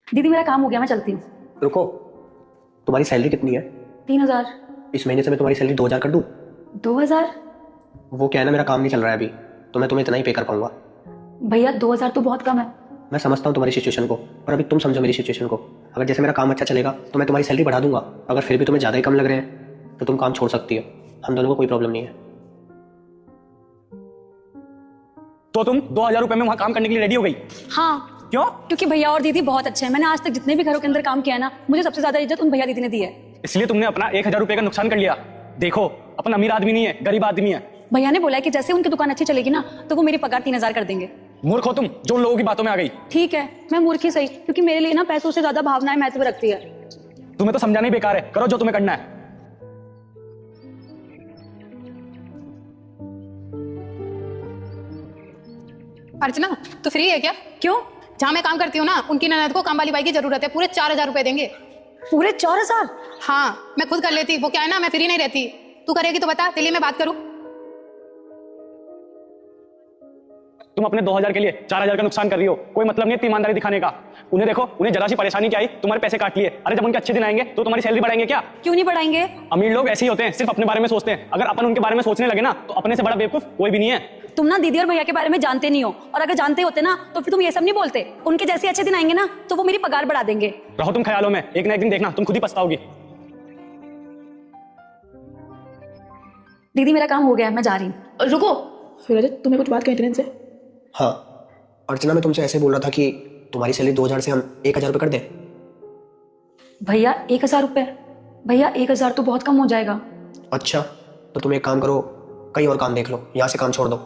दीदी मेरा काम हो गया, मैं चलती हूँ। रुको, तुम्हारी सैलरी कितनी है? 3000। इस महीने से मैं तुम्हारी सैलरी 2000 कर दूं? 2000? वो क्या है ना, मेरा काम नहीं चल रहा है अभी, तो मैं तुम्हें इतना ही पे कर पाऊंगा। भैया 2000 तो बहुत कम है। मैं समझता हूँ तुम्हारी सिचुएशन को, पर अभी तुम समझो मेरी सिचुएशन को। अगर जैसे मेरा काम अच्छा चलेगा तो मैं तुम्हारी सैलरी बढ़ा दूंगा। अगर फिर भी तुम्हें ज़्यादा ही कम लग रहे हैं तो तुम काम छोड़ सकती हो, हम दोनों को कोई प्रॉब्लम नहीं है। तो तुम 2000 रुपए में वहां काम करने के लिए रेडी हो गई? हाँ, क्यों? क्योंकि भैया और दीदी बहुत अच्छे हैं। मैंने आज तक जितने भी घरों के अंदर काम किया है ना, मुझे सबसे ज्यादा इज्जत उन भैया दीदी ने दी है। इसलिए तुमने अपना 1000 रुपए का नुकसान कर लिया। देखो, अपन अमीर आदमी नहीं है, गरीब आदमी है। भैया ने बोला है कि जैसे उनकी दुकान अच्छी चलेगी ना तो वो मेरी पगार 3000 कर देंगे। मूर्ख हो तुम, जो उन लोगों की बातों में आ गई। ठीक है, मैं मूर्ख ही सही, क्योंकि मेरे लिए ना पैसों से ज्यादा भावनाएं महत्व रखती है। तुम्हें तो समझाना ही बेकार है, करो जो तुम्हें करना है। अर्चना, तू फ्री है क्या? क्यों? जहाँ मैं काम करती हूँ ना, उनकी ननद को काम वाली बाई की जरूरत है। पूरे 4000 रुपए देंगे। पूरे 4000? हाँ, मैं खुद कर लेती। वो क्या है ना, मैं फ्री नहीं रहती। तू करेगी तो बता, तेरे लिए मैं बात करूँ? तुम अपने 2000 के लिए 4000 का नुकसान कर रही हो। कोई मतलब नहीं है ईमानदारी दिखाने का। उन्हें देखो, उन्हें जरा सी परेशानी क्या आई, तुम्हारे पैसे काट लिए। अरे जब उनके अच्छे दिन आएंगे तो तुम्हारी सैलरी बढ़ाएंगे क्या? क्यों नहीं बढ़ाएंगे? अमीर लोग ऐसे ही होते हैं, सिर्फ अपने बारे में सोचते हैं। अगर अपन उनके बारे में सोचने लगे ना तो अपने से बड़ा बेवकूफ कोई भी नहीं है। तुम ना दीदी और भैया के बारे में जानते नहीं हो, और अगर जानते होते ना तो फिर तुम ये सब नहीं बोलते। उनके जैसे अच्छे दिन आएंगे ना तो वो मेरी पगार बढ़ा देंगे। रहो तुम ख्यालों में, एक ना एक दिन देखना तुम खुद ही पछताओगी। दीदी मेरा काम हो गया है, मैं जा रही हूँ। रुको, फिर रजत तुम्हें कुछ बात कही थी इनसे? हाँ अर्चना, मैं तुमसे ऐसे बोल रहा था कि तुम्हारी सैलरी 2000 से हम 1000 रुपये कर दें। भैया 1000 रुपये? भैया 1000 तो बहुत कम हो जाएगा। अच्छा, तो तुम एक काम करो, कहीं और काम देख लो, यहाँ से काम छोड़ दो।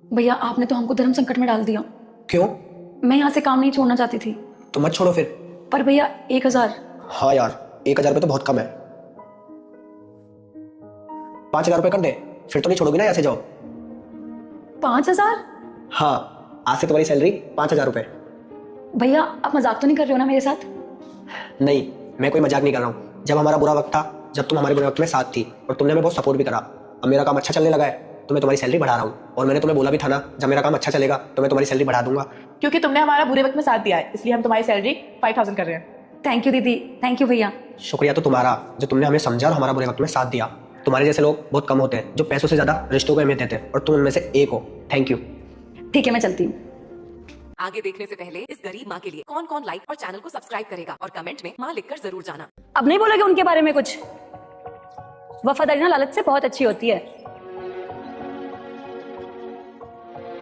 भैया आपने तो हमको धर्म संकट में डाल दिया। क्यों? मैं यहाँ से काम नहीं छोड़ना चाहती थी। तो मत छोड़ो फिर। पर भैया 1000? हाँ यार, 1000 रुपये तो बहुत कम है। 5000 रुपये कर दे, फिर तो नहीं छोड़ोगी ना यहाँ से। जाओ। 5000? हाँ, आज से तुम्हारी सैलरी 5000 रुपये। भैया आप मजाक तो नहीं कर रहे हो ना मेरे साथ? नहीं, मैं कोई मजाक नहीं कर रहा हूँ। जब हमारा बुरा वक्त था, जब तुम हमारे बुरे वक्त में साथ थी और तुमने हमें बहुत सपोर्ट भी करा, अब मेरा काम अच्छा चलने लगा है तो मैं तुम्हारी सैलरी बढ़ा रहा हूँ। और मैंने तुम्हें बोला भी था ना, जब मेरा काम अच्छा चलेगा तो मैं तुम्हारी सैलरी बढ़ा दूंगा। क्योंकि तुमने हमारा बुरे वक्त में साथ दिया है, इसलिए हम तुम्हारी सैलरी 5000 कर रहे हैं। थैंक यू दीदी, थैंक यू भैया। शुक्रिया तो तुम्हारा, जो तुमने हमें समझा और हमारा बुरे वक्त में साथ दिया। तुम्हारे जैसे लोग बहुत कम होते हैं जो पैसों से ज्यादा रिश्तों को अहमियत देते हैं, और तुम उनमें से एक हो। Thank you. ठीक है, मैं चलती हूँ। आगे देखने से पहले इस गरीब माँ के लिए कौन कौन लाइक और चैनल को सब्सक्राइब करेगा और कमेंट में माँ लिखकर जरूर जाना। अब नहीं बोलोगे उनके बारे में कुछ? वफादारी ना लालच से बहुत अच्छी होती है।